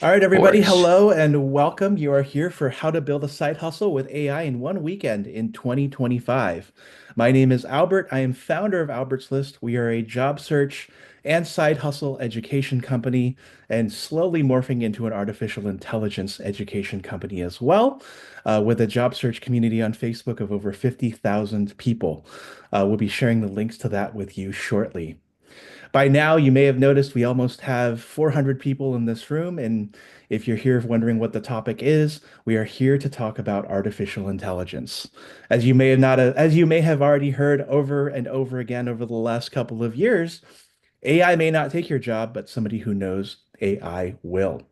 All right, everybody, Course. hello and welcome. You are here for How to Build a Side Hustle with AI in one weekend in 2025. My name is Albert. I am founder of Albert's List. We are a job search and side hustle education company and slowly morphing into an artificial intelligence education company as well, with a job search community on Facebook of over 50,000 people. We'll be sharing the links to that with you shortly. By now, you may have noticed we almost have 400 people in this room, and if you're here wondering what the topic is, we are here to talk about artificial intelligence. As you may have already heard over and over again over the last couple of years, AI may not take your job, but somebody who knows AI will.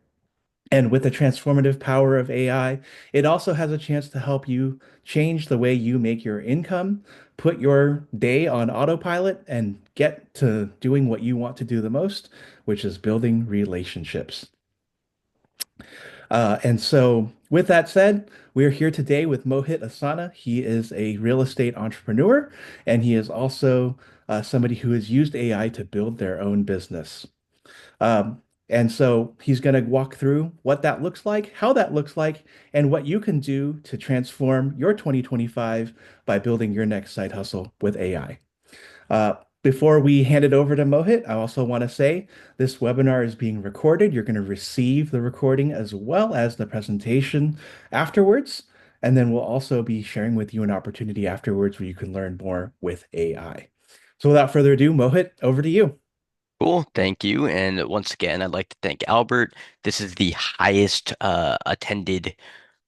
And with the transformative power of AI, it also has a chance to help you change the way you make your income, put your day on autopilot, and get to doing what you want to do the most, which is building relationships. With that said, we are here today with Mohit Asana. He is a real estate entrepreneur, and he is also somebody who has used AI to build their own business. And so he's going to walk through what that looks like, how that looks like, and what you can do to transform your 2025 by building your next side hustle with AI. Before we hand it over to Mohit, I also want to say this webinar is being recorded. You're going to receive the recording as well as the presentation afterwards. And then we'll also be sharing with you an opportunity afterwards where you can learn more with AI. So without further ado, Mohit, over to you. Cool. Thank you. And once again, I'd like to thank Albert. This is the highest attended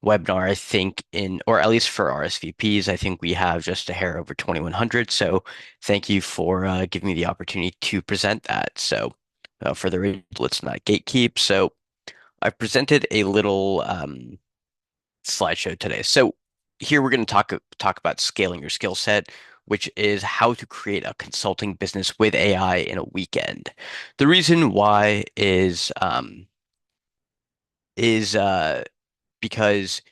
webinar, I think, or at least for RSVPs. I think we have just a hair over 2,100. So thank you for giving me the opportunity to present that. So without further ado, let's not gatekeep. So I presented a little slideshow today. So here we're going to talk about scaling your skill set, which is how to create a consulting business with AI in a weekend. The reason why is because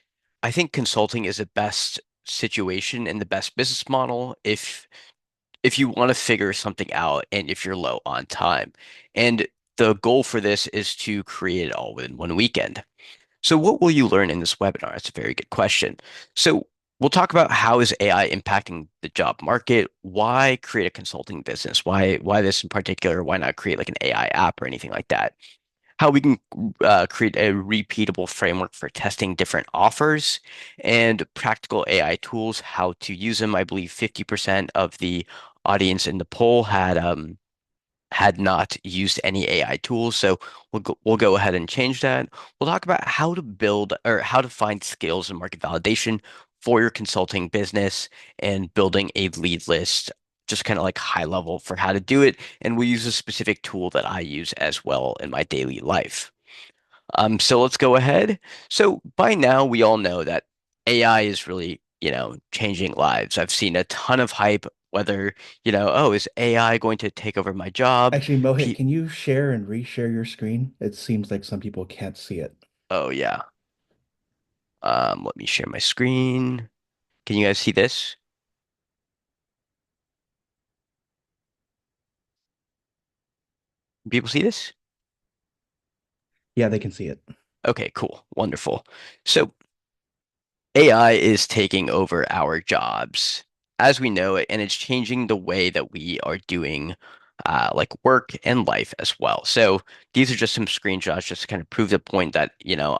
I think consulting is the best situation and the best business model if you want to figure something out and if you're low on time. And the goal for this is to create it all within one weekend. So what will you learn in this webinar? That's a very good question. So we'll talk about how is AI impacting the job market, why create a consulting business, why this in particular, why not create like an AI app or anything like that, how we can create a repeatable framework for testing different offers and practical AI tools, how to use them. I believe 50% of the audience in the poll had not used any AI tools. So we'll go ahead and change that. We'll talk about how to build or how to find skills and market validation for your consulting business and building a lead list, just kind of like high level for how to do it. And we'll use a specific tool that I use as well in my daily life. So let's go ahead. So by now we all know that AI is really, changing lives. I've seen a ton of hype, whether, oh, is AI going to take over my job? Actually, Mohit, P can you share and reshare your screen? It seems like some people can't see it. Oh yeah. Let me share my screen. Can you guys see this? Can people see this? Yeah, they can see it. Okay, cool. Wonderful. So AI is taking over our jobs as we know it, and it's changing the way that we are doing like work and life as well. So these are just some screenshots just to kind of prove the point that,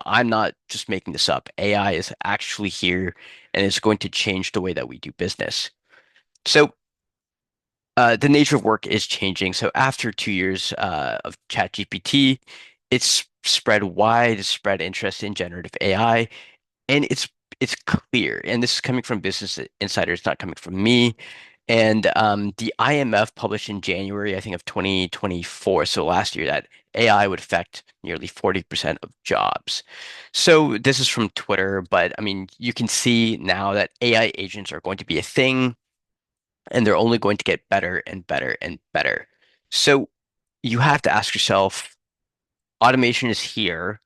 I'm not just making this up. AI is actually here and it's going to change the way that we do business. So the nature of work is changing. So after 2 years of ChatGPT, it's spread widespread interest in generative AI, and it's clear. And this is coming from Business Insider. It's not coming from me. And the IMF published in January, I think, of 2024, so last year, that AI would affect nearly 40% of jobs. So this is from Twitter, but I mean, you can see now that AI agents are going to be a thing and they're only going to get better and better and better. So you have to ask yourself, automation is here.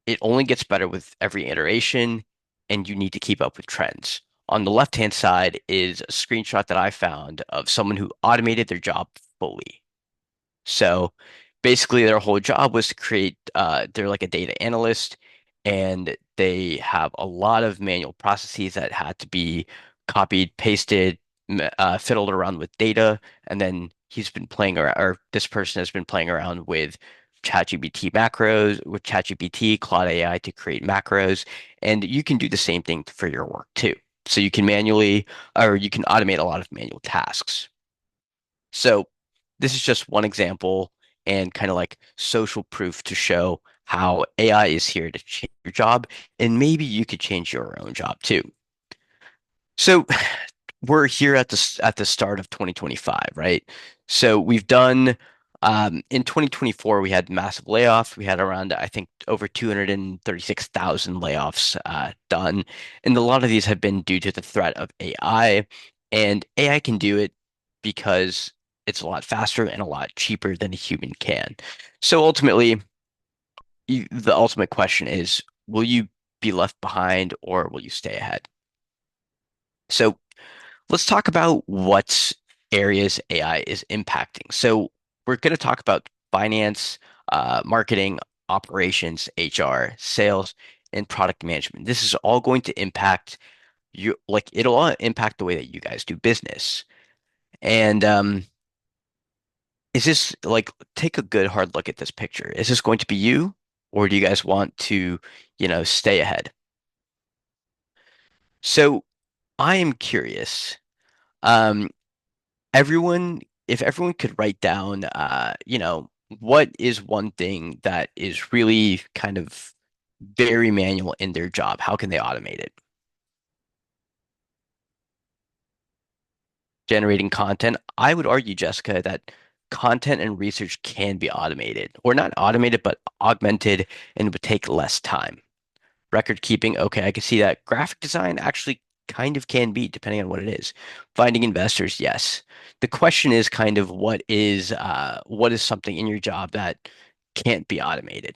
It only gets better with every iteration, and you need to keep up with trends. On the left-hand side is a screenshot that I found of someone who automated their job fully. So basically their whole job was to create they're like a data analyst, and they have a lot of manual processes that had to be copied, pasted, fiddled around with data, and then he's been playing around, or this person has been playing around with ChatGPT macros, with ChatGPT, Claude AI to create macros, and you can do the same thing for your work too. So you can manually, or you can automate a lot of manual tasks. So this is just one example and kind of like social proof to show how AI is here to change your job, and maybe you could change your own job too. So we're here at the start of 2025, right? So we've done in 2024 we had massive layoffs. We had around I think over 236,000 layoffs done, and a lot of these have been due to the threat of AI. And AI can do it because it's a lot faster and a lot cheaper than a human can. So ultimately, the ultimate question is, will you be left behind or will you stay ahead? So let's talk about what areas AI is impacting. So we're going to talk about finance, marketing, operations, HR, sales, and product management. This is all going to impact you, like it'll all impact the way that you guys do business. And is this like take a good hard look at this picture? Is this going to be you, or do you guys want to, stay ahead? So I am curious. Um, if everyone could write down, what is one thing that is really kind of very manual in their job? How can they automate it? Generating content. I would argue, Jessica, that content and research can be automated, or not automated, but augmented, and would take less time. Record keeping, okay, I can see that. Graphic design actually kind of can be, depending on what it is. Finding investors, yes. The question is kind of what is something in your job that can't be automated?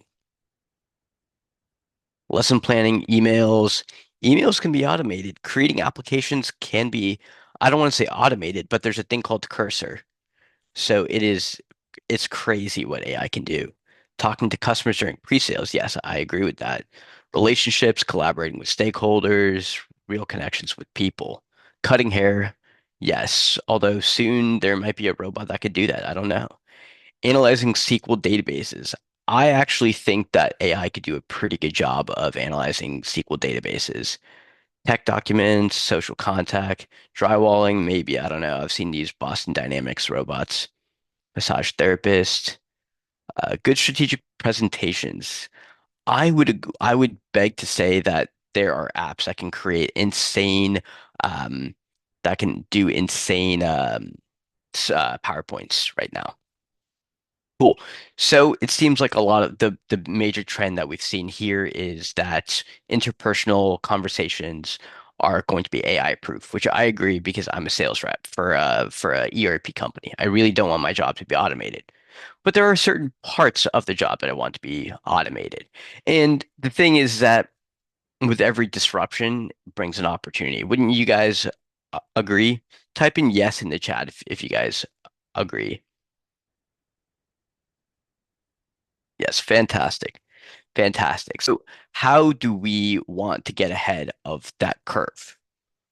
Lesson planning, emails. Emails can be automated. Creating applications can be, I don't want to say automated, but there's a thing called cursor. So it's crazy what AI can do. Talking to customers during pre-sales, yes, I agree with that. Relationships, collaborating with stakeholders, real connections with people. Cutting hair, yes, although soon there might be a robot that could do that. I don't know. Analyzing SQL databases. I actually think that AI could do a pretty good job of analyzing SQL databases. Tech documents, social contact, drywalling, maybe, I don't know. I've seen these Boston Dynamics robots, massage therapist, good strategic presentations. I would beg to say that there are apps that can create insane um, that can do insane PowerPoints right now. Cool. So it seems like a lot of the major trend that we've seen here is that interpersonal conversations are going to be AI proof, which I agree because I'm a sales rep for a ERP company. I really don't want my job to be automated. But there are certain parts of the job that I want to be automated. And the thing is that with every disruption brings an opportunity. Wouldn't you guys agree? Type in yes in the chat if you guys agree. Yes, fantastic. Fantastic. So, how do we want to get ahead of that curve?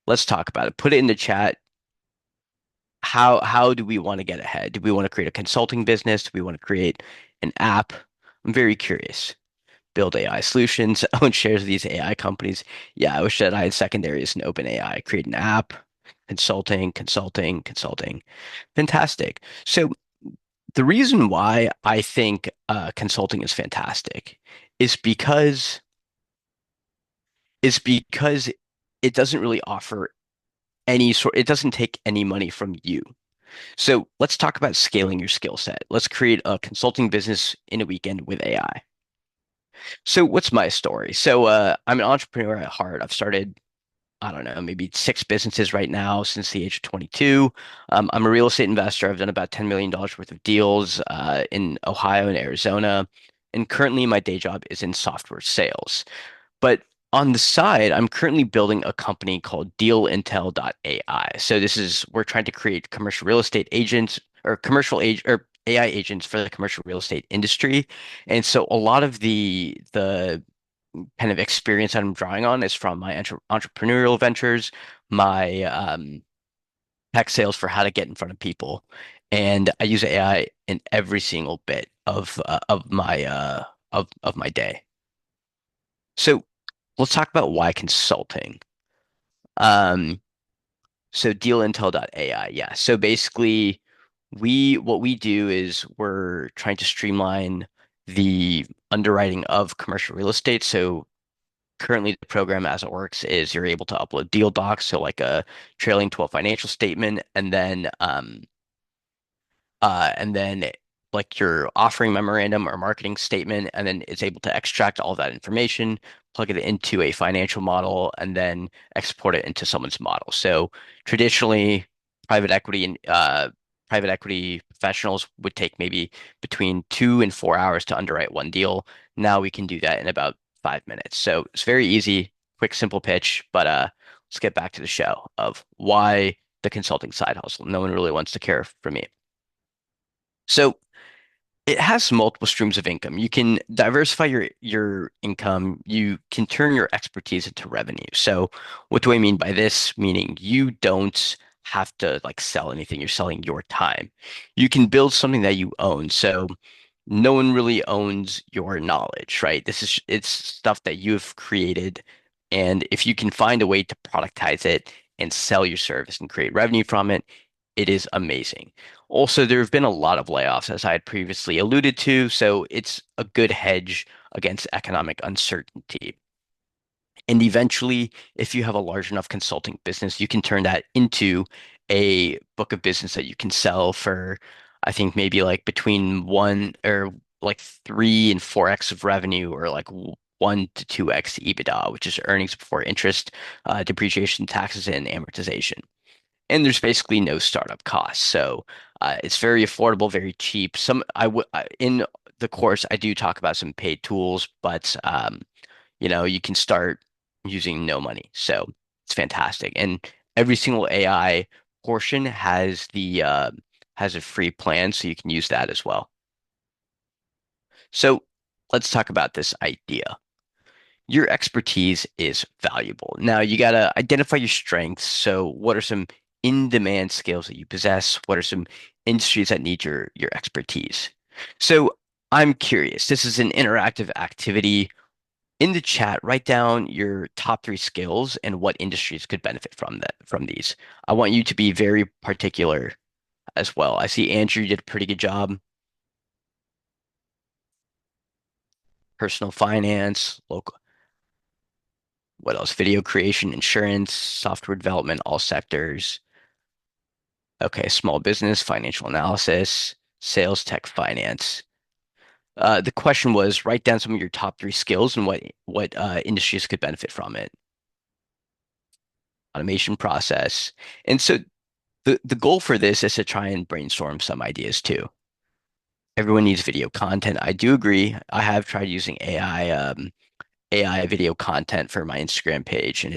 Let's talk about it. Put it in the chat. How do we want to get ahead? Do we want to create a consulting business? Do we want to create an app? I'm very curious. Build AI solutions, own shares of these AI companies. Yeah, I wish that I had secondaries in OpenAI. Create an app, consulting, consulting, consulting. Fantastic. So the reason why I think consulting is fantastic is because is because it doesn't really offer it doesn't take any money from you. So let's talk about scaling your skill set. Let's create a consulting business in a weekend with AI. So what's my story? So I'm an entrepreneur at heart. I've started, I don't know, maybe six businesses right now since the age of 22. I'm a real estate investor. I've done about $10 million worth of deals in Ohio and Arizona. And currently my day job is in software sales. But on the side, I'm currently building a company called dealintel.ai. So we're trying to create commercial real estate agents or commercial age or AI agents for the commercial real estate industry. And so a lot of the kind of experience that I'm drawing on is from my entrepreneurial ventures, my tech sales for how to get in front of people. And I use AI in every single bit of my day. So let's talk about why consulting. Um, so dealintel.ai, yeah. So basically, what we do is we're trying to streamline the underwriting of commercial real estate. So currently the program as it works is you're able to upload deal docs, so like a trailing 12 financial statement, and then like your offering memorandum or marketing statement, and then it's able to extract all that information, plug it into a financial model, and then export it into someone's model. So traditionally, private equity and private equity professionals would take maybe between 2 and 4 hours to underwrite one deal. Now we can do that in about 5 minutes. So it's very easy, quick, simple pitch. But let's get back to the show of why the consulting side hustle. No one really wants to care for me. So it has multiple streams of income. You can diversify your income. You can turn your expertise into revenue. So what do I mean by this? Meaning you don't have to like sell anything. You're selling your time. You can build something that you own. So no one really owns your knowledge, right? It's stuff that you've created. And if you can find a way to productize it and sell your service and create revenue from it, it is amazing. Also, there have been a lot of layoffs, as I had previously alluded to, so it's a good hedge against economic uncertainty. And eventually, if you have a large enough consulting business, you can turn that into a book of business that you can sell for, I think maybe like between one or like 3 and 4x of revenue, or like 1 to 2x EBITDA, which is earnings before interest, depreciation, taxes, and amortization. And there's basically no startup costs. So it's very affordable, very cheap. In the course, I do talk about some paid tools, but you can start using no money. So it's fantastic. And every single AI portion has a free plan, so you can use that as well. So let's talk about this idea. Your expertise is valuable. Now you got to identify your strengths. So what are some in-demand skills that you possess? What are some industries that need your expertise? So I'm curious. This is an interactive activity. In the chat, write down your top 3 skills and what industries could benefit from these. I want you to be very particular as well. I see Andrew did a pretty good job. Personal finance, local, what else? Video creation, insurance, software development, all sectors. Okay, small business, financial analysis, sales, tech, finance. The question was write down some of your top 3 skills and what industries could benefit from it. Automation process. And so the goal for this is to try and brainstorm some ideas too. Everyone needs video content. I do agree. I have tried using AI video content for my Instagram page, and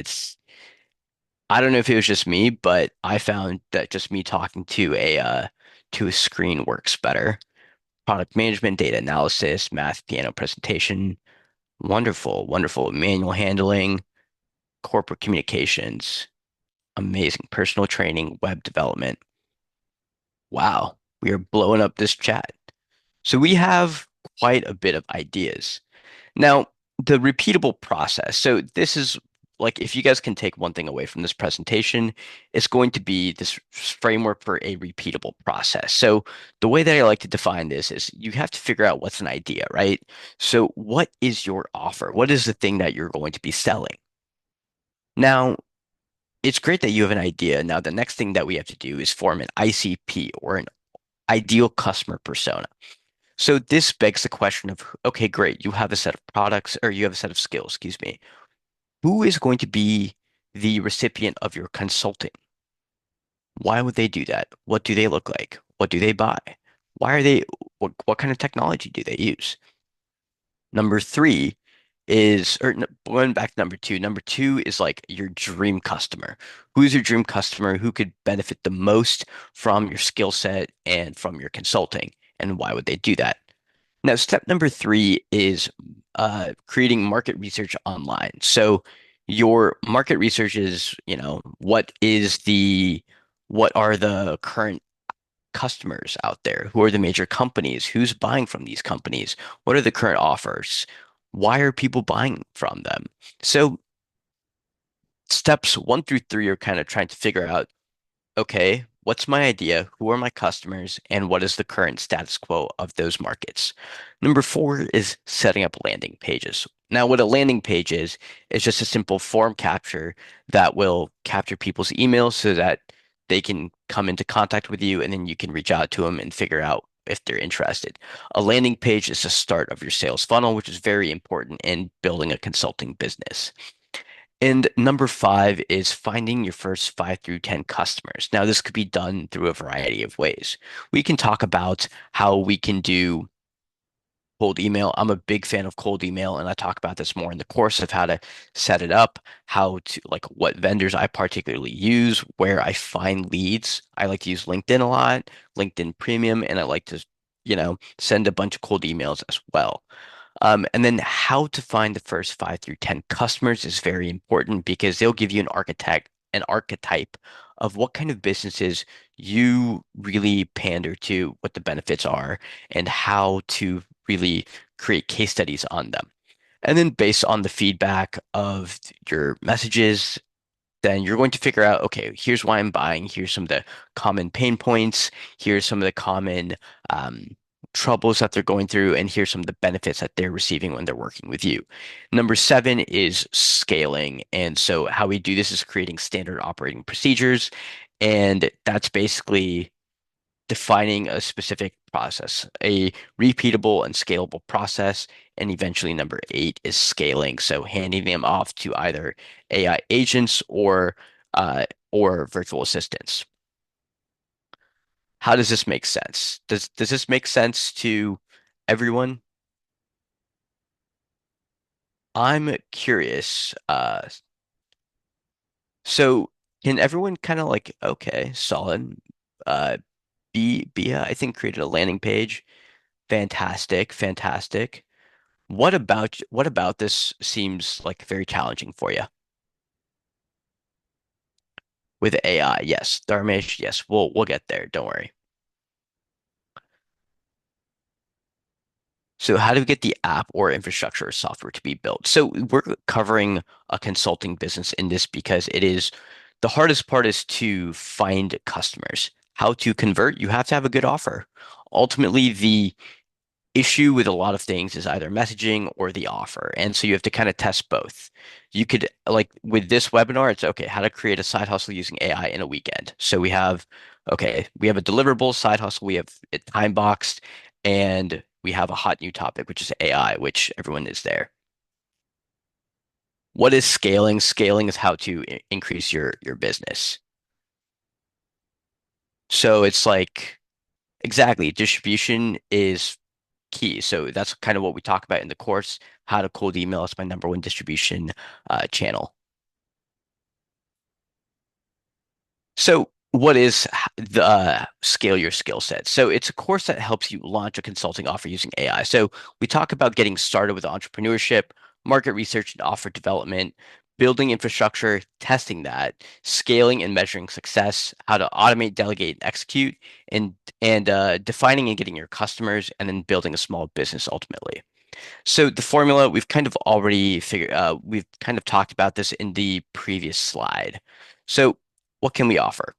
I don't know if it was just me, but I found that just me talking to a screen works better. Product management, data analysis, math, piano presentation. Wonderful, wonderful. Manual handling, corporate communications, amazing. Personal training, web development. Wow, we are blowing up this chat. So we have quite a bit of ideas. Now, the repeatable process. So this is like if you guys can take one thing away from this presentation, it's going to be this framework for a repeatable process. So the way that I like to define this is you have to figure out what's an idea, right? So what is your offer? What is the thing that you're going to be selling? Now, it's great that you have an idea. Now, the next thing that we have to do is form an ICP, or an ideal customer persona. So this begs the question of, okay, great, you have a set of products, or you have a set of skills, excuse me. Who is going to be the recipient of your consulting? Why would they do that? What do they look like? What do they buy? What kind of technology do they use? Number three is, going back to number two. Number two is like your dream customer. Who's your dream customer? Who could benefit the most from your skill set and from your consulting? and why would they do that? Now, step number three is creating market research online. So your market research is, what are the current customers out there? Who are the major companies? Who's buying from these companies? What are the current offers? Why are people buying from them? So steps one through three are kind of trying to figure out, okay, what's my idea? Who are my customers? And what is the current status quo of those markets? Number four is setting up landing pages. Now, what a landing page is just a simple form capture that will capture people's emails so that they can come into contact with you and then you can reach out to them and figure out if they're interested. A landing page is the start of your sales funnel, which is very important in building a consulting business. And number five is finding your first 5 through 10 customers. Now, this could be done through a variety of ways. We can talk about how we can do cold email. I'm a big fan of cold email, and I talk about this more in the course of how to set it up, how to like what vendors I particularly use, where I find leads. I like to use LinkedIn a lot, LinkedIn Premium, and I like to, send a bunch of cold emails as well. And then how to find the first 5 through 10 customers is very important because they'll give you an archetype of what kind of businesses you really pander to, what the benefits are, and how to really create case studies on them. And then based on the feedback of your messages, then you're going to figure out, okay, here's why I'm buying. Here's some of the common pain points. Here's some of the common troubles that they're going through, and here's some of the benefits that they're receiving when they're working with you. Number seven is scaling. And so how we do this is creating standard operating procedures. And that's basically defining a specific process, a repeatable and scalable process. And eventually, number eight is scaling. So handing them off to either AI agents or virtual assistants. How does this make sense? Does this make sense to everyone? I'm curious. So can everyone kind of like, okay, solid. Uh, Bia, I think created a landing page. Fantastic, fantastic. What about this seems like very challenging for you? With AI, yes. Dharmesh, yes. We'll get there. Don't worry. So how do we get the app or infrastructure or software to be built? So we're covering a consulting business in this because it is the hardest part is to find customers. How to convert, you have to have a good offer. Ultimately, the issue with a lot of things is either messaging or the offer. And so you have to kind of test both. You could, like with this webinar, it's okay, how to create a side hustle using AI in a weekend. So we have a deliverable side hustle, we have it time boxed, and we have a hot new topic, which is AI, which everyone is there. What is scaling? Scaling is how to increase your business. So it's like exactly distribution is key. So that's kind of what we talk about in the course. How to cold email is my number one distribution channel. So what is the scale your skill set? So it's a course that helps you launch a consulting offer using AI. So we talk about getting started with entrepreneurship, market research and offer development, building infrastructure, testing that, scaling and measuring success, how to automate, delegate, and execute, and defining and getting your customers, and then building a small business ultimately. So the formula we've kind of talked about this in the previous slide. So what can we offer?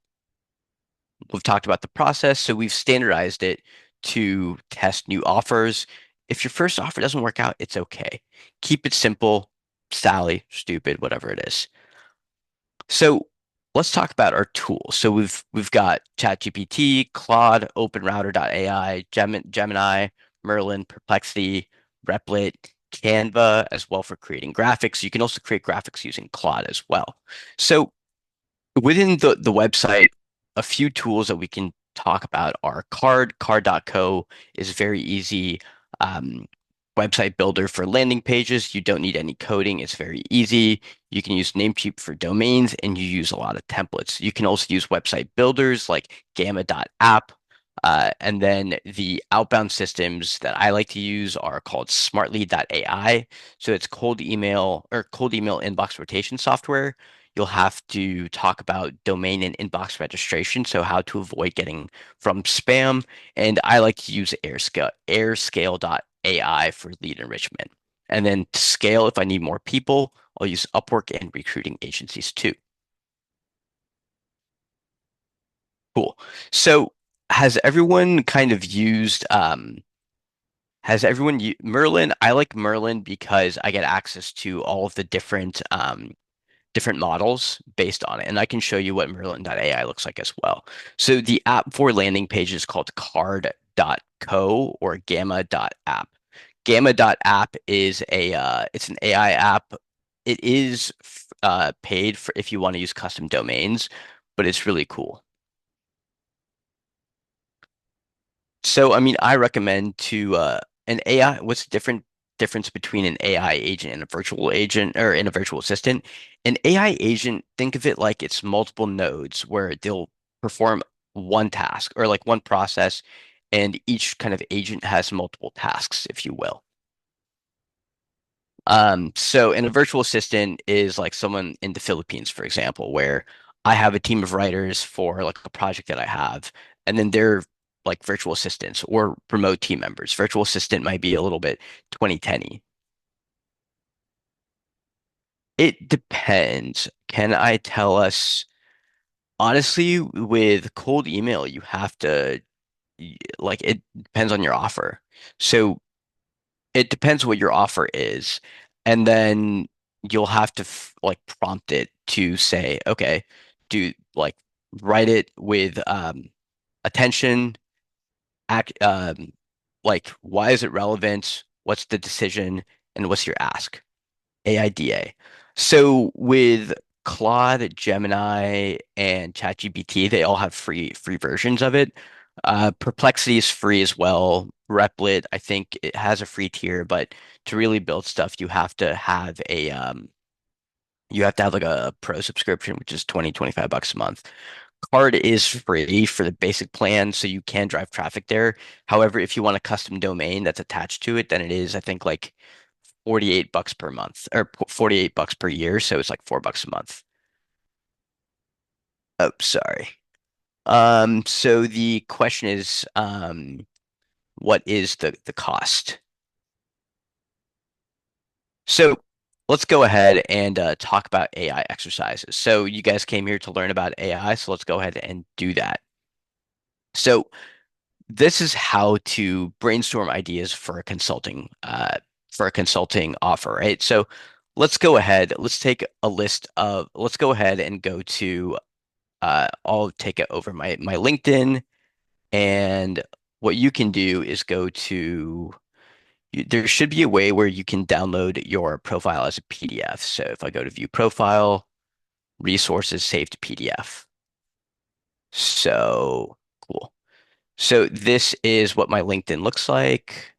We've talked about the process, so we've standardized it to test new offers. If your first offer doesn't work out, it's okay. Keep it simple, Sally, stupid, whatever it is. So let's talk about our tools. So we've got ChatGPT, Claude, OpenRouter.ai, Gemini, Merlin, Perplexity, Replit, Canva as well for creating graphics. You can also create graphics using Claude as well. So within the website, a few tools that we can talk about are Card.co is very easy website builder for landing pages. You don't need any coding. It's very easy. You can use Namecheap for domains and you use a lot of templates. You can also use website builders like Gamma.app. And then the outbound systems that I like to use are called smartly.ai. So it's cold email inbox rotation software. You'll have to talk about domain and inbox registration, so how to avoid getting from spam. And I like to use airscale.ai for lead enrichment. And then to scale, if I need more people, I'll use Upwork and recruiting agencies too. Cool. So has everyone kind of used has everyone Merlin? I like Merlin because I get access to all of the different models based on it, and I can show you what Merlin.ai looks like as well. So the app for landing page is called card.co or gamma.app. Gamma.app is it's an AI app. It is paid for if you want to use custom domains, but it's really cool. So, I mean, I recommend to an AI. What's the difference between an AI agent and a virtual agent or in a virtual assistant? An AI agent, think of it like it's multiple nodes where they'll perform one task or like one process, and each kind of agent has multiple tasks, if you will. So in a virtual assistant is like someone in the Philippines, for example, where I have a team of writers for like a project that I have, and then they're like virtual assistants or remote team members. Virtual assistant might be a little bit 2010-y. It depends. Can I tell us honestly, with cold email, you have to like it depends on your offer. So it depends what your offer is, and then you'll have to like prompt it to say, okay, do like write it with attention, act like why is it relevant? What's the decision, and what's your ask? AIDA. So with Claude, Gemini, and ChatGPT, they all have free versions of it. Perplexity is free as well. Replit, I think it has a free tier, but to really build stuff, you have to have like a pro subscription, which is 25 bucks a month. Card is free for the basic plan, so you can drive traffic there. However, if you want a custom domain that's attached to it, then it is, I think, like 48 bucks per month or 48 bucks per year. So it's like $4 a month. Oh, sorry. So the question is, what is the cost? So let's go ahead and talk about AI exercises. So you guys came here to learn about AI, so let's go ahead and do that. So this is how to brainstorm ideas for a consulting offer, right? So let's go ahead. Let's go ahead and go to I'll take it over my LinkedIn, and what you can do is there should be a way where you can download your profile as a PDF. So if I go to view profile, resources, saved PDF. So cool. So this is what my LinkedIn looks like.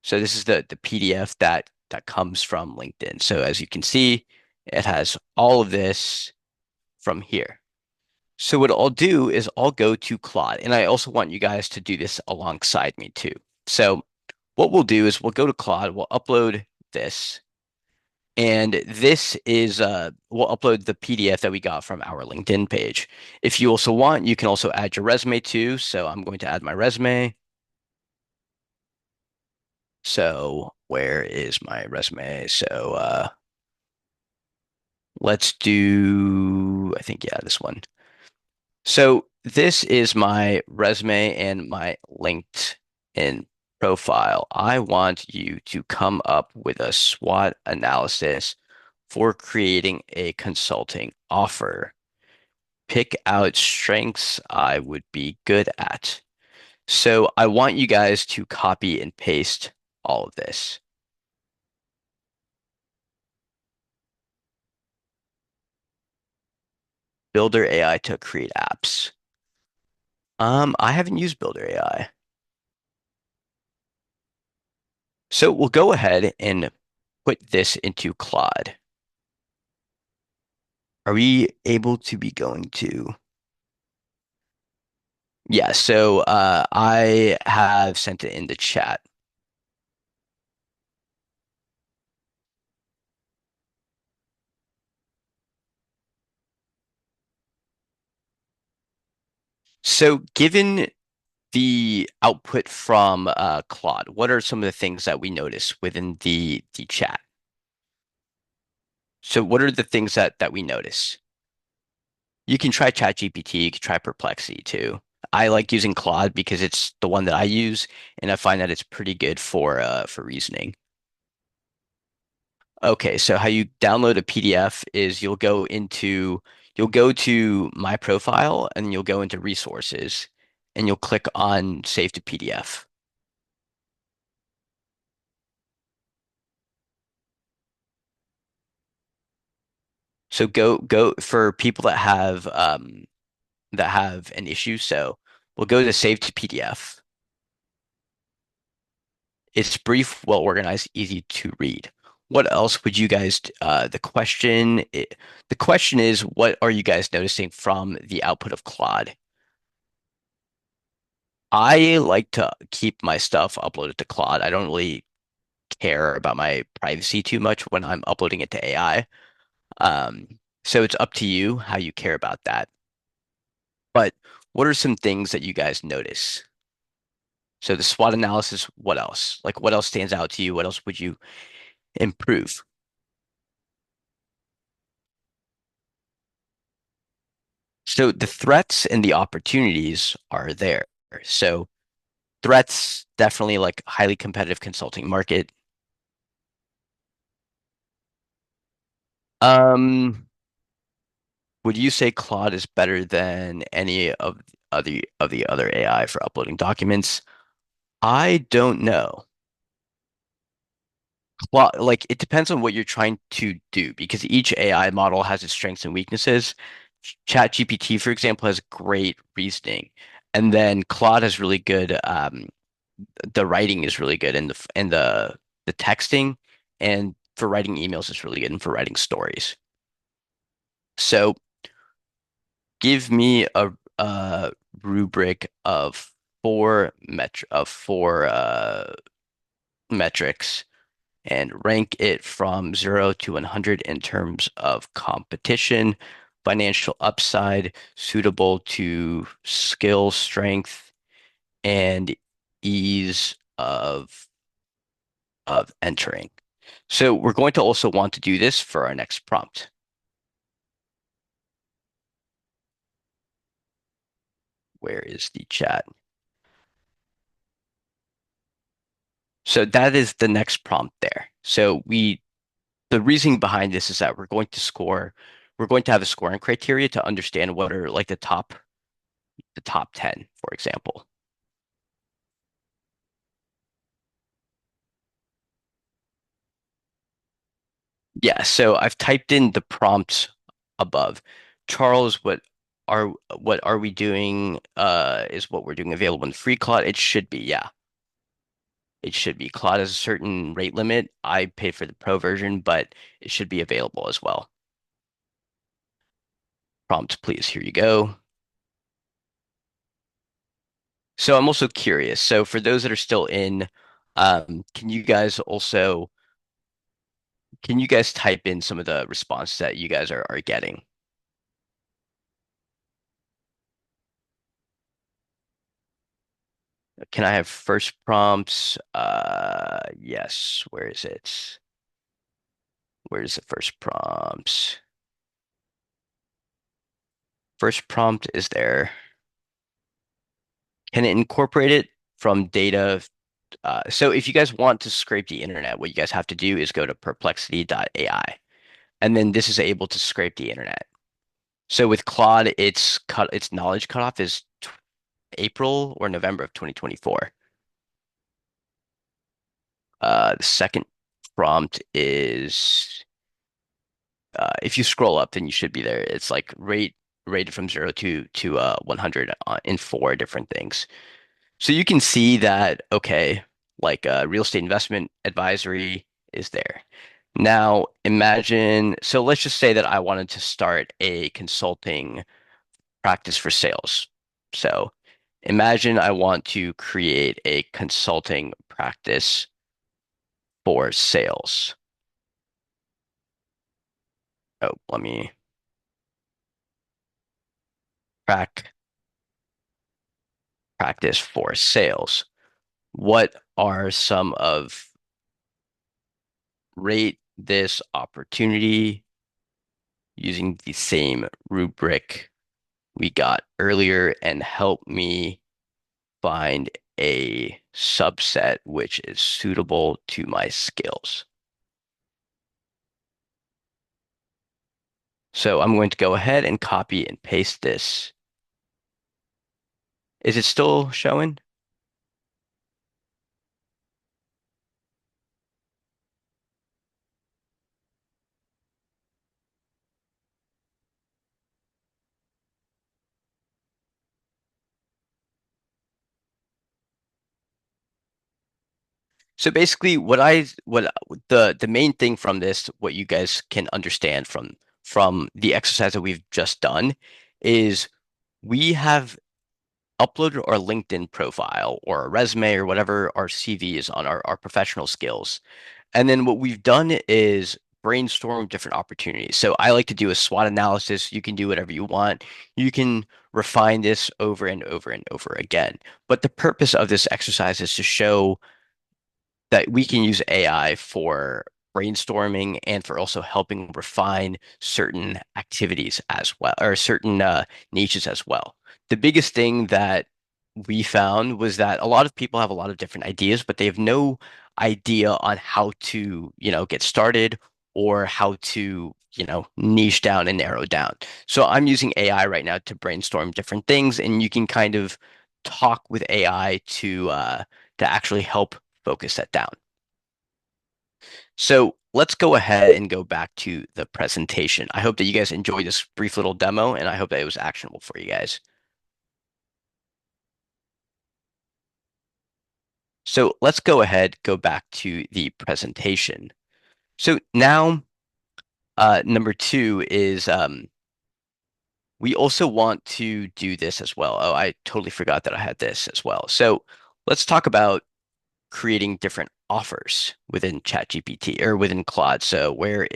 So this is the PDF that comes from LinkedIn. So as you can see, it has all of this from here. So what I'll do is I'll go to Claude, and I also want you guys to do this alongside me too. So what we'll do is we'll go to Claude, we'll upload this, and this is we'll upload the PDF that we got from our LinkedIn page. If you also want, you can also add your resume too. So I'm going to add my resume. So where is my resume? So let's do, I think, yeah, this one. So this is my resume and my LinkedIn profile. I want you to come up with a SWOT analysis for creating a consulting offer. Pick out strengths I would be good at. So I want you guys to copy and paste all of this. Builder AI to create apps. I haven't used Builder AI. So we'll go ahead and put this into Claude. Are we able to be going to? Yeah, so I have sent it in the chat. So given the output from Claude, what are some of the things that we notice within the chat? So what are the things that we notice? You can try ChatGPT, you can try Perplexity too. I like using Claude because it's the one that I use, and I find that it's pretty good for reasoning. Okay, so how you download a PDF is you'll go to my profile and you'll go into resources and you'll click on save to PDF. So go for people that have an issue. So we'll go to save to PDF. It's brief, well organized, easy to read. What else would you guys the question is what are you guys noticing from the output of Claude? I like to keep my stuff uploaded to Claude. I don't really care about my privacy too much when I'm uploading it to AI. Um, so it's up to you how you care about that. But what are some things that you guys notice? So the SWOT analysis, what else? Like what else stands out to you? What else would you improve? So the threats and the opportunities are there. So threats, definitely like highly competitive consulting market. Um, would you say Claude is better than any of the other AI for uploading documents? I don't know. Claude, like it depends on what you're trying to do because each AI model has its strengths and weaknesses. ChatGPT, for example, has great reasoning, and then Claude has really good the writing is really good and the texting and for writing emails is really good and for writing stories. So give me a rubric of four metrics and rank it from 0 to 100 in terms of competition, financial upside, suitable to skill strength, and ease of entering. So we're going to also want to do this for our next prompt. Where is the chat? So that is the next prompt there. The reasoning behind this is that we're going to have a scoring criteria to understand what are like the top 10, for example. Yeah, so I've typed in the prompts above. Charles, what are we doing? Is what we're doing available in free Claude? It should be, yeah. It should be. Claude has a certain rate limit. I paid for the pro version, but it should be available as well. Prompt, please. Here you go. So I'm also curious. So for those that are still in, can you guys type in some of the response that you guys are getting? Can I have first prompts? Yes. Where is it? Where's the first prompts? First prompt is there. Can it incorporate it from data? So if you guys want to scrape the internet, what you guys have to do is go to perplexity.ai. And then this is able to scrape the internet. So with Claude, its knowledge cutoff is April or November of 2024. The second prompt is if you scroll up, then you should be there. It's like rated from 0 to 100 in four different things. So you can see that, okay, like real estate investment advisory is there. Now imagine, so let's just say that I wanted to start a consulting practice for sales. So Imagine I want to create a consulting practice for sales. Oh, let me prac practice for sales. What are some of rate this opportunity using the same rubric we got earlier and help me find a subset which is suitable to my skills. So I'm going to go ahead and copy and paste this. Is it still showing? So basically what the main thing from this, what you guys can understand from the exercise that we've just done is we have uploaded our LinkedIn profile or a resume or whatever our CV is on our professional skills. And then what we've done is brainstorm different opportunities. So I like to do a SWOT analysis. You can do whatever you want. You can refine this over and over and over again. But the purpose of this exercise is to show that we can use AI for brainstorming and for also helping refine certain activities as well, or certain niches as well. The biggest thing that we found was that a lot of people have a lot of different ideas, but they have no idea on how to, get started or how to, niche down and narrow down. So I'm using AI right now to brainstorm different things, and you can kind of talk with AI to actually help focus that down. So let's go ahead and go back to the presentation. I hope that you guys enjoyed this brief little demo, and I hope that it was actionable for you guys. So let's go ahead, go back to the presentation. So now, number two is we also want to do this as well. Oh, I totally forgot that I had this as well. So let's talk about creating different offers within ChatGPT or within Claude. So we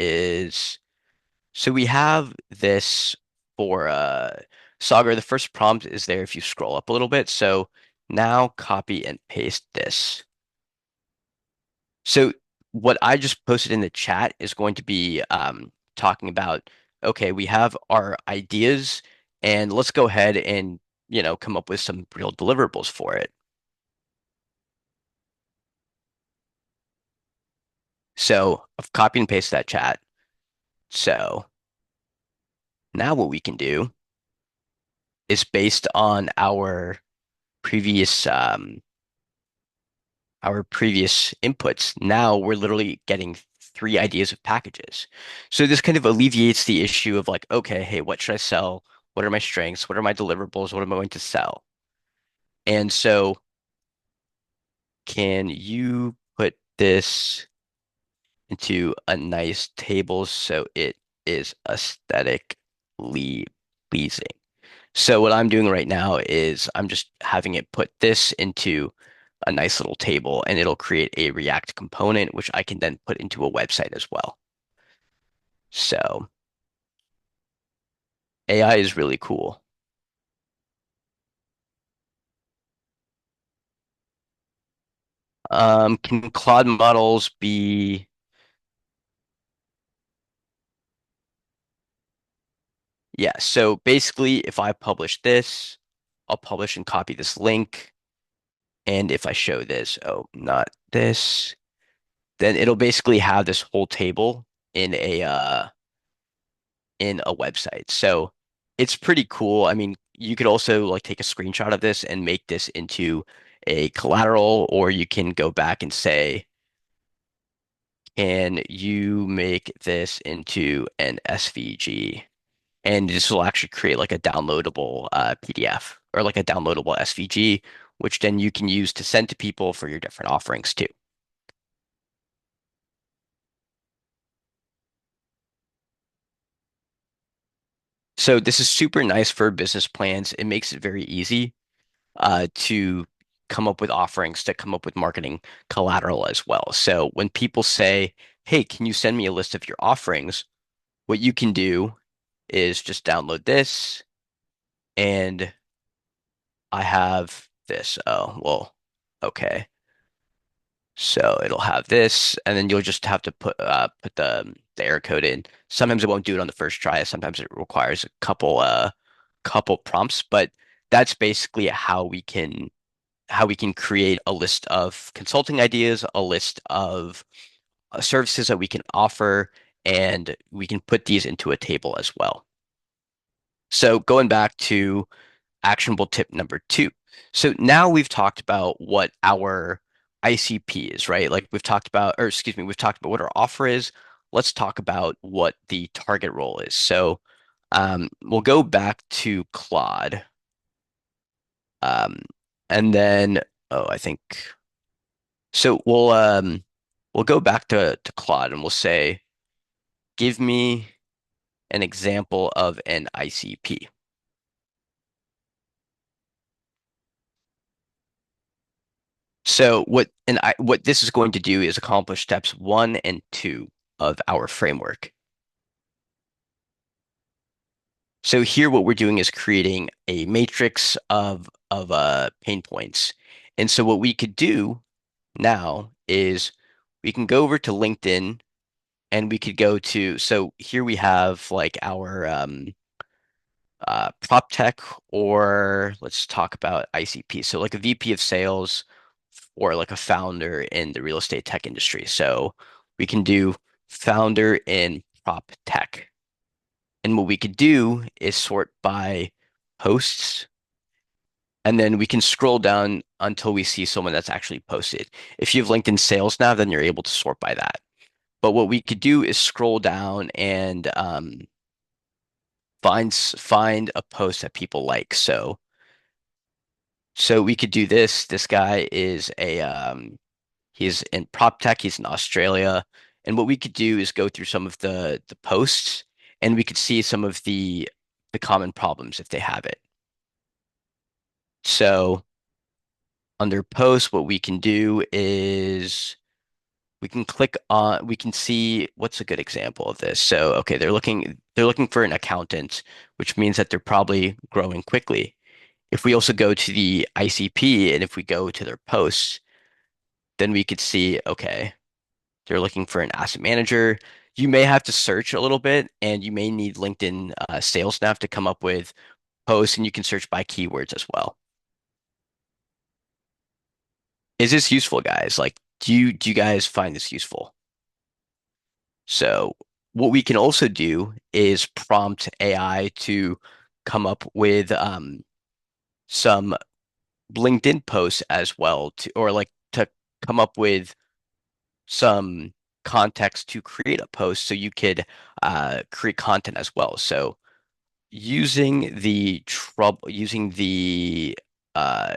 have this for Sagar. The first prompt is there if you scroll up a little bit. So now copy and paste this. So what I just posted in the chat is going to be talking about, okay, we have our ideas and let's go ahead and, come up with some real deliverables for it. So I've copied and pasted that chat. So now what we can do is based on previous our previous inputs. Now we're literally getting three ideas of packages. So this kind of alleviates the issue of like, okay, hey, what should I sell? What are my strengths? What are my deliverables? What am I going to sell? And so can you put this into a nice table so it is aesthetically pleasing? So what I'm doing right now is I'm just having it put this into a nice little table and it'll create a React component, which I can then put into a website as well. So AI is really cool. Can Claude models be, yeah, so basically if I publish this, I'll publish and copy this link. And if I show this, oh, not this, then it'll basically have this whole table in a website. So it's pretty cool. I mean, you could also like take a screenshot of this and make this into a collateral, or you can go back and say, can you make this into an SVG? And this will actually create like a downloadable PDF or like a downloadable SVG, which then you can use to send to people for your different offerings too. So this is super nice for business plans. It makes it very easy. to come up with offerings, to come up with marketing collateral as well. So when people say, "Hey, can you send me a list of your offerings?" What you can do is just download this, and I have this. Oh, well, okay. So it'll have this, and then you'll just have to put the error code in. Sometimes it won't do it on the first try. Sometimes it requires a couple prompts, but that's basically how we can create a list of consulting ideas, a list of services that we can offer, and we can put these into a table as well. So going back to actionable tip number two. So now we've talked about what our ICP is, right? Like we've talked about, or excuse me, we've talked about what our offer is. Let's talk about what the target role is. So we'll go back to Claude. Um, and then, oh, I think so we'll go back to Claude and we'll say, give me an example of an ICP. So what this is going to do is accomplish steps one and two of our framework. So here what we're doing is creating a matrix of pain points. And so what we could do now is we can go over to LinkedIn and we could go to, so here we have like our prop tech, or let's talk about ICP. So like a VP of sales or like a founder in the real estate tech industry. So we can do founder in prop tech. And what we could do is sort by posts, and then we can scroll down until we see someone that's actually posted. If you have LinkedIn sales now, then you're able to sort by that. But what we could do is scroll down and find a post that people like. So we could do this. This guy is a he's in prop tech, he's in Australia. And what we could do is go through some of the posts and we could see some of the common problems if they have it. So under posts, what we can do is we can see what's a good example of this. So okay, they're looking for an accountant, which means that they're probably growing quickly. If we also go to the ICP and if we go to their posts, then we could see, okay, they're looking for an asset manager. You may have to search a little bit and you may need LinkedIn sales staff to come up with posts and you can search by keywords as well. Is this useful, guys? Like, do you guys find this useful? So what we can also do is prompt AI to come up with some LinkedIn posts as well to, or like to come up with some context to create a post so you could create content as well. So using the uh,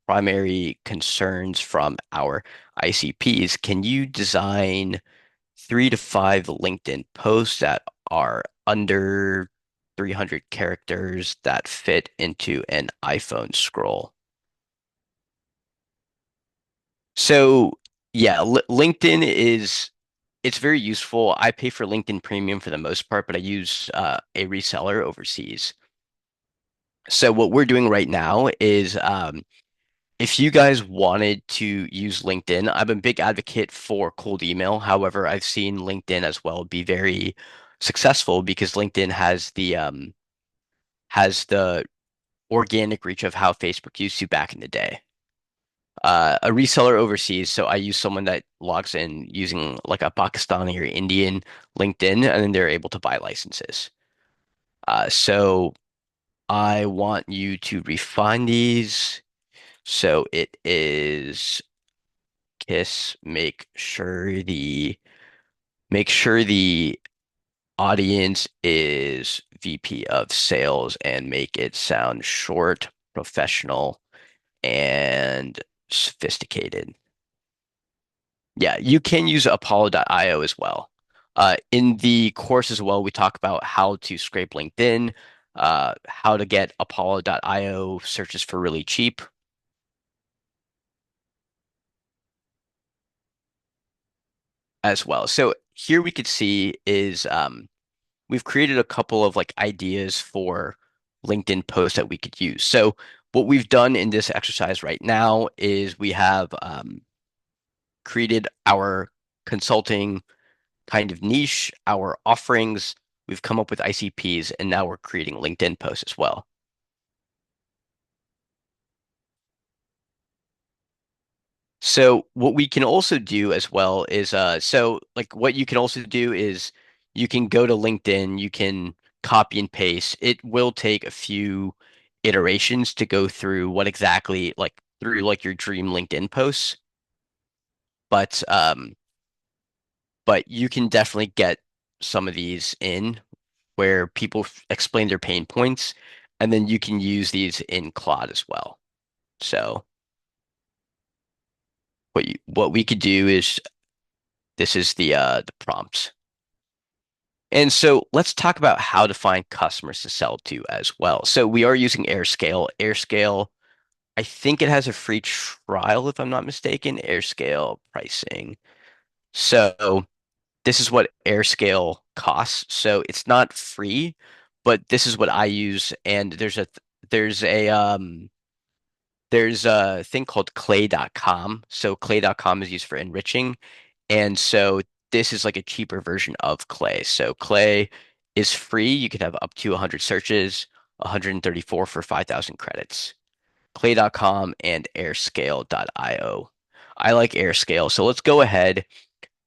primary concerns from our ICPs, can you design 3 to 5 LinkedIn posts that are under 300 characters that fit into an iPhone scroll? So yeah, LinkedIn is it's very useful. I pay for LinkedIn Premium for the most part, but I use a reseller overseas. So what we're doing right now is if you guys wanted to use LinkedIn, I'm a big advocate for cold email. However, I've seen LinkedIn as well be very successful because LinkedIn has the organic reach of how Facebook used to back in the day. A reseller overseas, so I use someone that logs in using like a Pakistani or Indian LinkedIn, and then they're able to buy licenses. So I want you to refine these. So it is KISS. Make sure the audience is VP of sales and make it sound short, professional, and sophisticated. Yeah, you can use Apollo.io as well. In the course as well, we talk about how to scrape LinkedIn. how to get Apollo.io searches for really cheap as well. So here we could see is we've created a couple of like ideas for LinkedIn posts that we could use. So what we've done in this exercise right now is we have created our consulting kind of niche, our offerings. We've come up with ICPs, and now we're creating LinkedIn posts as well. So what we can also do as well is so like what you can also do is you can go to LinkedIn, you can copy and paste. It will take a few iterations to go through what exactly like through like your dream LinkedIn posts, but you can definitely get some of these in where people explain their pain points, and then you can use these in Claude as well. So what we could do is this is the prompts. And so let's talk about how to find customers to sell to as well. So we are using AirScale. AirScale, I think it has a free trial if I'm not mistaken. AirScale pricing. So this is what AirScale costs. So it's not free, but this is what I use. And there's a there's a thing called clay.com. So clay.com is used for enriching. And so this is like a cheaper version of Clay. So Clay is free. You can have up to 100 searches, 134 for 5,000 credits. Clay.com and airscale.io. I like Airscale. So let's go ahead.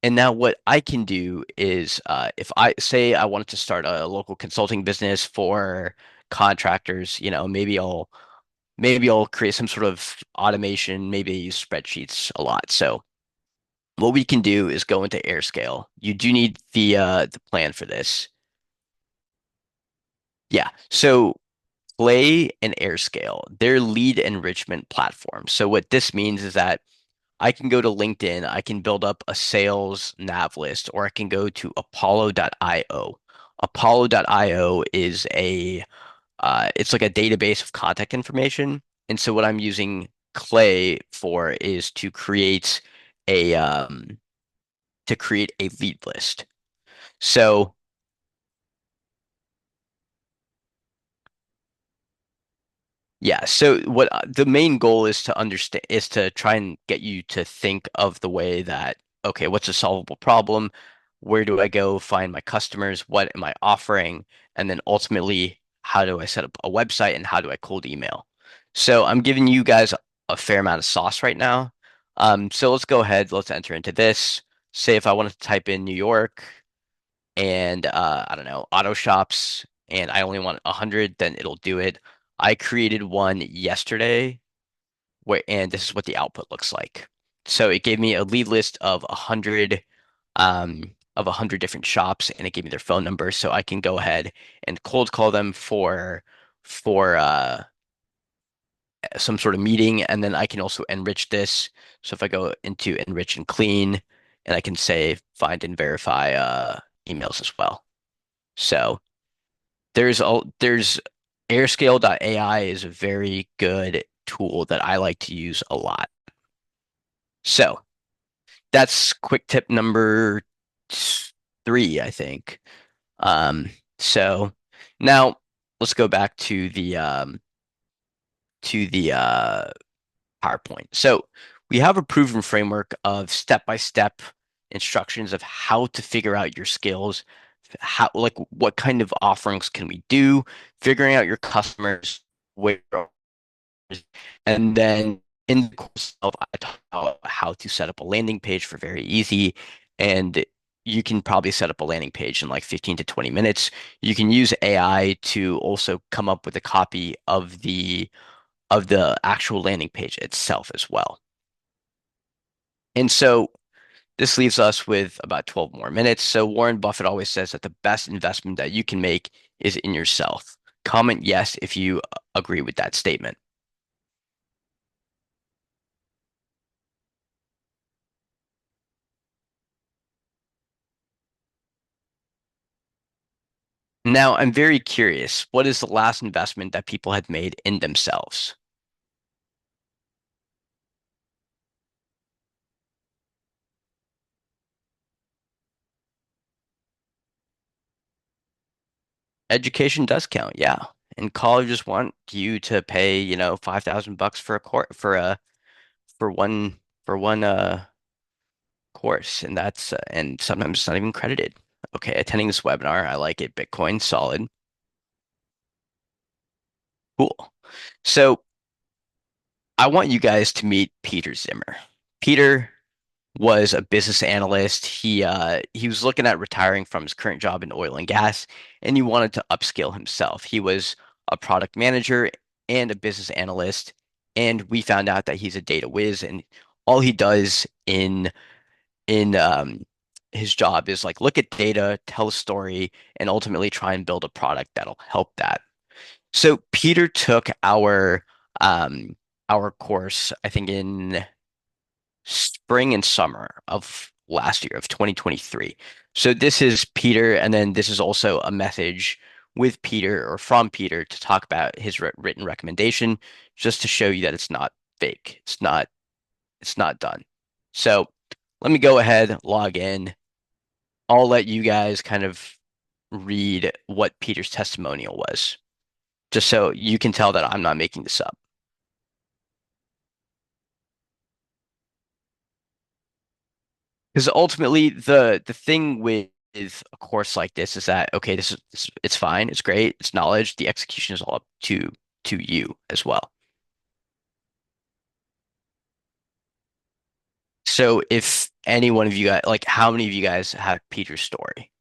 And now what I can do is if I say I wanted to start a local consulting business for contractors, maybe I'll create some sort of automation, maybe I use spreadsheets a lot. So what we can do is go into AirScale. You do need the plan for this. Yeah. So Play and AirScale, they're lead enrichment platforms. So what this means is that I can go to LinkedIn, I can build up a sales nav list, or I can go to Apollo.io. Apollo.io is a it's like a database of contact information. And so what I'm using Clay for is a to create a lead list. So yeah, so what the main goal is to understand is to try and get you to think of the way that, okay, what's a solvable problem? Where do I go find my customers? What am I offering? And then ultimately, how do I set up a website and how do I cold email? So I'm giving you guys a fair amount of sauce right now. So let's go ahead, let's enter into this. Say if I wanted to type in New York and I don't know, auto shops, and I only want 100, then it'll do it. I created one yesterday and this is what the output looks like. So it gave me a lead list of 100 different shops, and it gave me their phone numbers, so I can go ahead and cold call them for some sort of meeting, and then I can also enrich this. So if I go into enrich and clean, and I can say find and verify emails as well. So there's airscale.ai is a very good tool that I like to use a lot. So that's quick tip number 3, I think. Um, so now let's go back to the PowerPoint. So we have a proven framework of step-by-step instructions of how to figure out your skills, how like what kind of offerings can we do, figuring out your customers, where, and then in the course of I talk about how to set up a landing page for very easy, and you can probably set up a landing page in like 15 to 20 minutes. You can use AI to also come up with a copy of the actual landing page itself as well. And so this leaves us with about 12 more minutes. So Warren Buffett always says that the best investment that you can make is in yourself. Comment yes if you agree with that statement. Now, I'm very curious, what is the last investment that people had made in themselves? Education does count, yeah. And colleges want you to pay, 5,000 bucks for a course for one for one course, and that's and sometimes it's not even credited. Okay, attending this webinar, I like it. Bitcoin, solid, cool. So I want you guys to meet Peter Zimmer. Peter was a business analyst. He was looking at retiring from his current job in oil and gas, and he wanted to upskill himself. He was a product manager and a business analyst, and we found out that he's a data whiz, and all he does in his job is like look at data, tell a story, and ultimately try and build a product that'll help that. So Peter took our course, I think in spring and summer of last year of 2023. So this is Peter, and then this is also a message with Peter or from Peter to talk about his written recommendation, just to show you that it's not fake. It's not done. So let me go ahead, log in. I'll let you guys kind of read what Peter's testimonial was, just so you can tell that I'm not making this up. Because ultimately, the thing with a course like this is that okay, it's fine, it's great, it's knowledge. The execution is all up to you as well. So if any one of you guys, like, how many of you guys have Peter's story?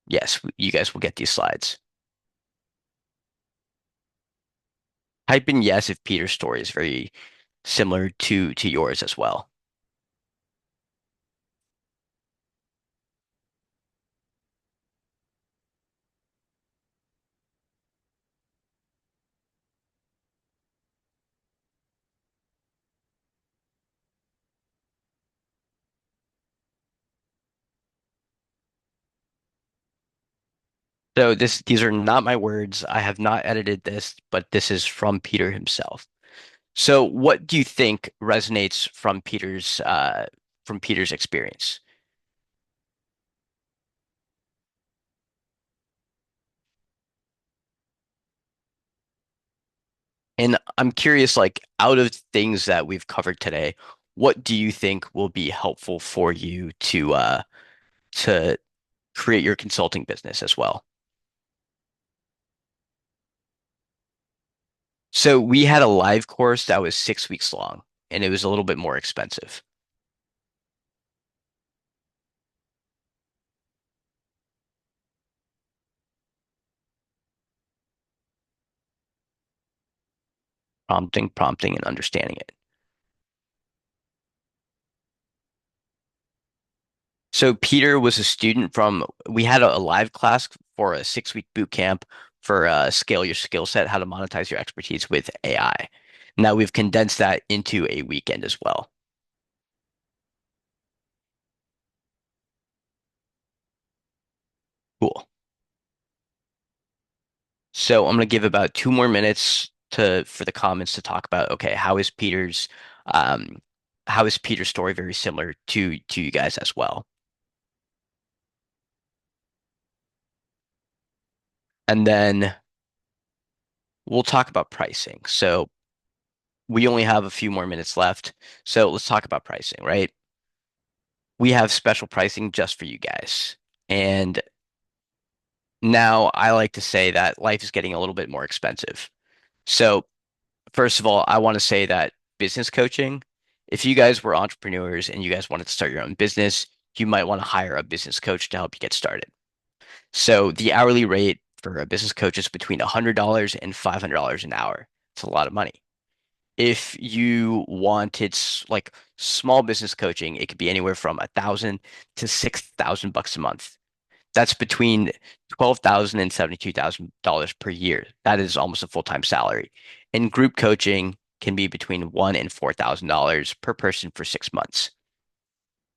Yes, you guys will get these slides. Type in yes if Peter's story is very similar to yours as well. So these are not my words. I have not edited this, but this is from Peter himself. So what do you think resonates from Peter's experience? And I'm curious, like out of things that we've covered today, what do you think will be helpful for you to create your consulting business as well? So we had a live course that was 6 weeks long, and it was a little bit more expensive. Prompting, and understanding it. So Peter was a student from, we had a live class for a 6 week boot camp for scale your skill set, how to monetize your expertise with AI. Now we've condensed that into a weekend as well. Cool. So I'm going to give about 2 more minutes to for the comments to talk about, okay, um how is Peter's story very similar to you guys as well? And then we'll talk about pricing. So we only have a few more minutes left. So let's talk about pricing, right? We have special pricing just for you guys. And now I like to say that life is getting a little bit more expensive. So, first of all, I want to say that business coaching, if you guys were entrepreneurs and you guys wanted to start your own business, you might want to hire a business coach to help you get started. So, the hourly rate for a business coach is between $100 and $500 an hour. It's a lot of money. If you wanted like small business coaching, it could be anywhere from 1,000 to 6,000 bucks a month. That's between 12,000 and $72,000 per year. That is almost a full-time salary. And group coaching can be between one and $4,000 per person for 6 months.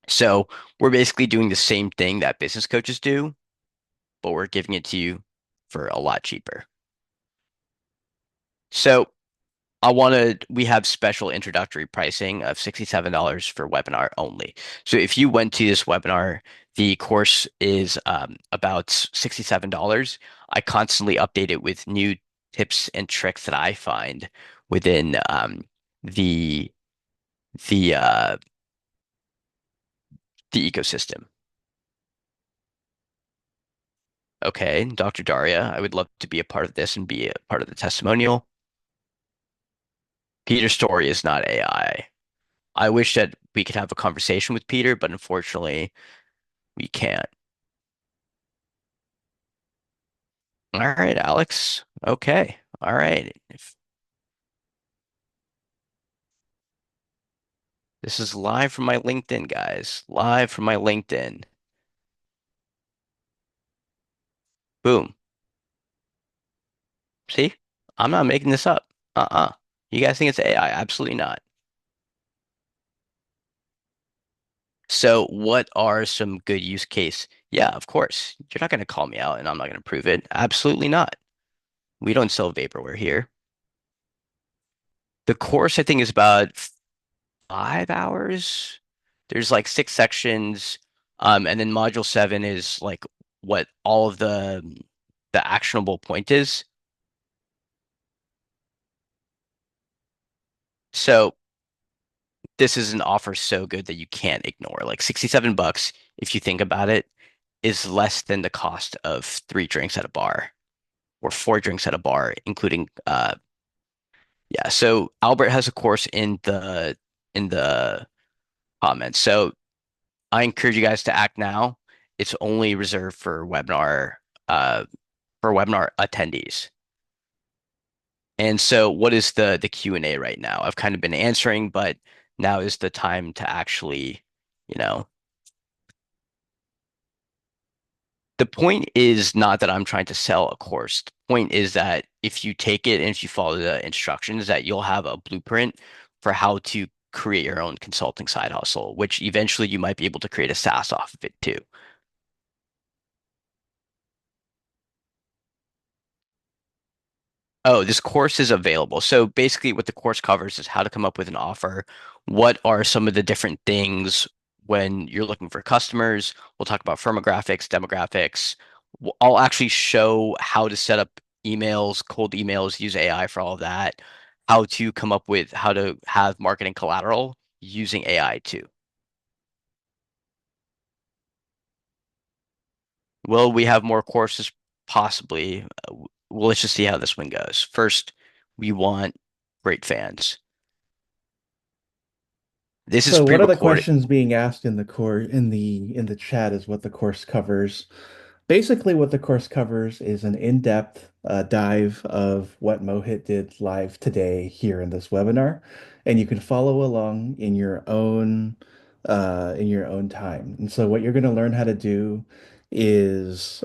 So we're basically doing the same thing that business coaches do, but we're giving it to you for a lot cheaper. So we have special introductory pricing of $67 for webinar only. So if you went to this webinar, the course is about $67. I constantly update it with new tips and tricks that I find within the the uh, the ecosystem. Okay, Dr. Daria, I would love to be a part of this and be a part of the testimonial. Peter's story is not AI. I wish that we could have a conversation with Peter, but unfortunately, we can't. All right, Alex. Okay. All right. If this is live from my LinkedIn, guys. Live from my LinkedIn. Boom. See? I'm not making this up. You guys think it's AI? Absolutely not. So, what are some good use case? Yeah, of course. You're not going to call me out and I'm not going to prove it. Absolutely not. We don't sell vaporware here. The course, I think, is about 5 hours. There's like six sections. And then module seven is like what all of the actionable point is. So this is an offer so good that you can't ignore. Like 67 bucks, if you think about it, is less than the cost of three drinks at a bar or four drinks at a bar, including yeah. So Albert has a course in the comments. So I encourage you guys to act now. It's only reserved uh for webinar attendees. And so what is the Q&A right now? I've kind of been answering, but now is the time to actually, you know, the point is not that I'm trying to sell a course. The point is that if you take it and if you follow the instructions, that you'll have a blueprint for how to create your own consulting side hustle, which eventually you might be able to create a SaaS off of it too. Oh, this course is available. So basically, what the course covers is how to come up with an offer. What are some of the different things when you're looking for customers? We'll talk about firmographics, demographics. I'll actually show how to set up emails, cold emails, use AI for all of that, how to come up with how to have marketing collateral using AI too. Will we have more courses? Possibly. Well, let's just see how this one goes. First, we want great fans. This is So one of the pre-recorded. questions being asked in the course in the chat is what the course covers. Basically, what the course covers is an in-depth dive of what Mohit did live today here in this webinar, and you can follow along in your own time. And so, what you're going to learn how to do is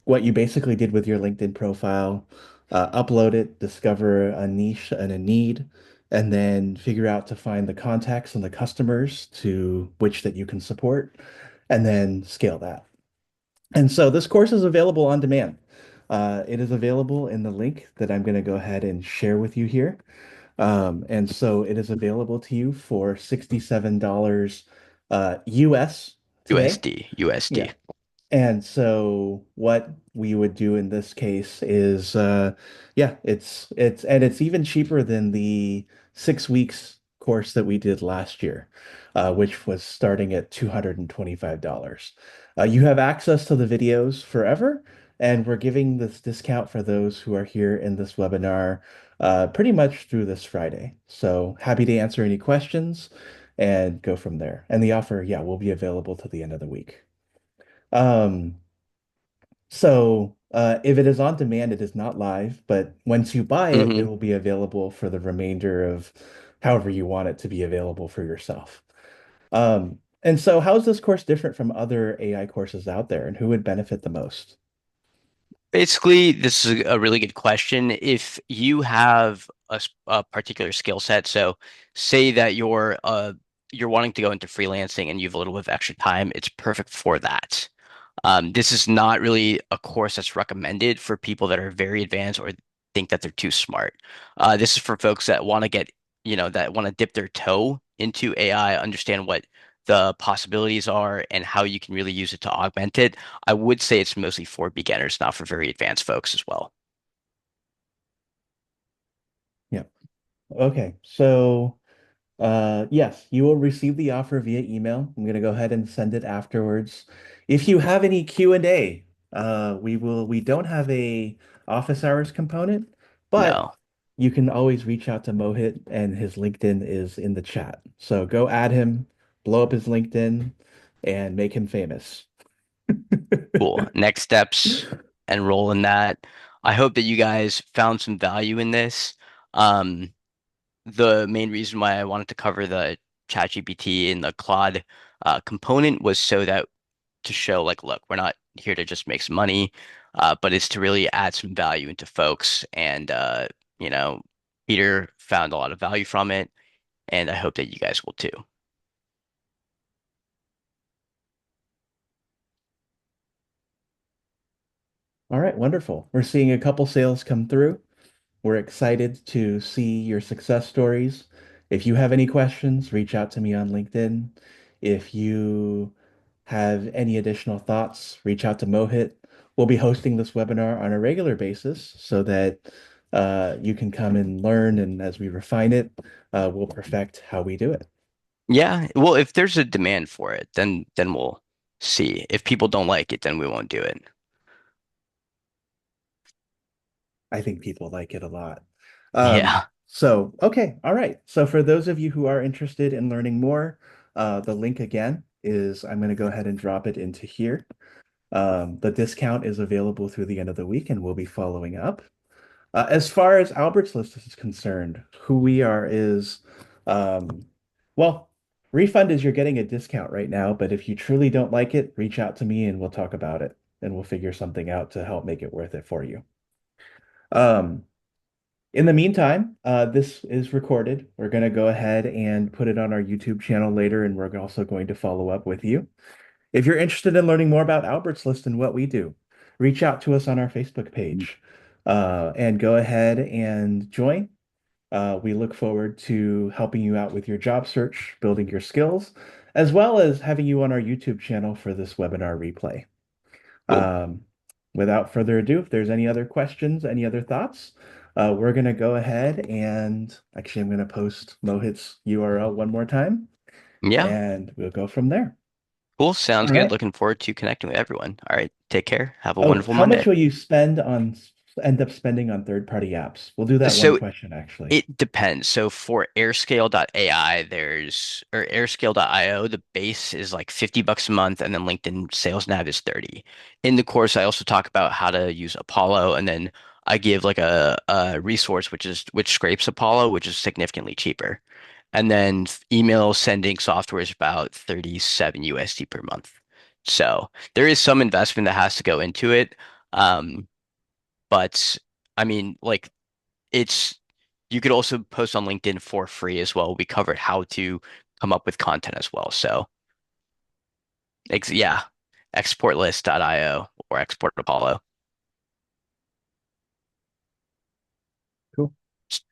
what you basically did with your LinkedIn profile, upload it, discover a niche and a need, and then figure out to find the contacts and the customers to which that you can support, and then scale that. And so this course is available on demand. It is available in the link that I'm going to go ahead and share with you here. And so it is available to you for $67 US today. USD, USD. Yeah. And so what we would do in this case is yeah, it's even cheaper than the 6 weeks course that we did last year, which was starting at $225. You have access to the videos forever, and we're giving this discount for those who are here in this webinar pretty much through this Friday. So happy to answer any questions and go from there. And the offer, yeah, will be available till the end of the week. Um, if it is on demand, it is not live, but once you buy it, it Hmm. will be available for the remainder of however you want it to be available for yourself. And so how is this course different from other AI courses out there, and who would benefit the most? Basically, this is a really good question. If you have a particular skill set, so say that you're wanting to go into freelancing and you have a little bit of extra time, it's perfect for that. This is not really a course that's recommended for people that are very advanced or think that they're too smart. This is for folks that want to get, that want to dip their toe into AI, understand what the possibilities are and how you can really use it to augment it. I would say it's mostly for beginners, not for very advanced folks as well. Yeah. Okay. So, yes, you will receive the offer via email. I'm going to go ahead and send it afterwards. If you have any Q&A, we don't have a office hours component, but No, you can always reach out to Mohit and his LinkedIn is in the chat. So go add him, blow up his LinkedIn, and make him famous. cool. Next steps, enroll in that. I hope that you guys found some value in this. Um, the main reason why I wanted to cover the ChatGPT and the Claude component was so that to show like, look, we're not here to just make some money, but it's to really add some value into folks. And you know, Peter found a lot of value from it, and I hope that you guys will too. All right, wonderful. We're seeing a couple sales come through. We're excited to see your success stories. If you have any questions, reach out to me on LinkedIn. If you have any additional thoughts, reach out to Mohit. We'll be hosting this webinar on a regular basis so that you can come and learn. And as we refine it, we'll perfect how we do it. Yeah, well, if there's a demand for it, then we'll see. If people don't like it, then we won't do it. I think people like it a lot. Yeah, Okay, all right. So for those of you who are interested in learning more, the link again is I'm going to go ahead and drop it into here. The discount is available through the end of the week, and we'll be following up. As far as Albert's list is concerned, who we are is, um, well, refund is you're getting a discount right now, but if you truly don't like it, reach out to me and we'll talk about it, and we'll figure something out to help make it worth it for you. Um, in the meantime, this is recorded. We're going to go ahead and put it on our YouTube channel later, and we're also going to follow up with you. If you're interested in learning more about Albert's List and what we do, reach out to us on our Facebook page and go ahead and join. We look forward to helping you out with your job search, building your skills, as well as having you on our YouTube channel for this webinar replay. cool. Um, Without further ado, if there's any other questions, any other thoughts, we're going to go ahead and actually, I'm going to post Mohit's URL one more time Yeah, and we'll go from there. cool. All Sounds good. right. Looking forward to connecting with everyone. All right, take care. Have a Oh, wonderful how much Monday. will you end up spending on third-party apps? We'll do that one So question actually. it depends. So for airscale.ai, or airscale.io, the base is like $50 a month, and then LinkedIn Sales Nav is 30. In the course, I also talk about how to use Apollo, and then I give like a resource which scrapes Apollo, which is significantly cheaper. And then email sending software is about 37 USD per month. So there is some investment that has to go into it. Um, but I mean, like it's you could also post on LinkedIn for free as well. We covered how to come up with content as well. So ex yeah, exportlist.io or export Apollo. Cool.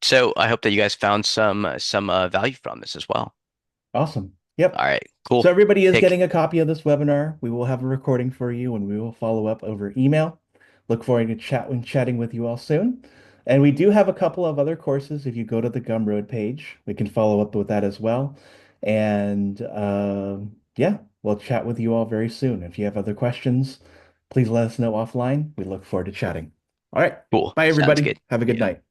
So I hope that you guys found some value from this as well. Awesome. Yep. All right, So cool. everybody is Take getting a copy of this webinar. We will have a recording for you and we will follow up over email. Look forward to chatting with you all soon. And we do have a couple of other courses. If you go to the Gumroad page, we can follow up with that as well. And yeah, we'll chat with you all very soon. If you have other questions, please let us know offline. We look forward to chatting. All right. cool. Bye, Sounds everybody. good. Have a good Yeah. night.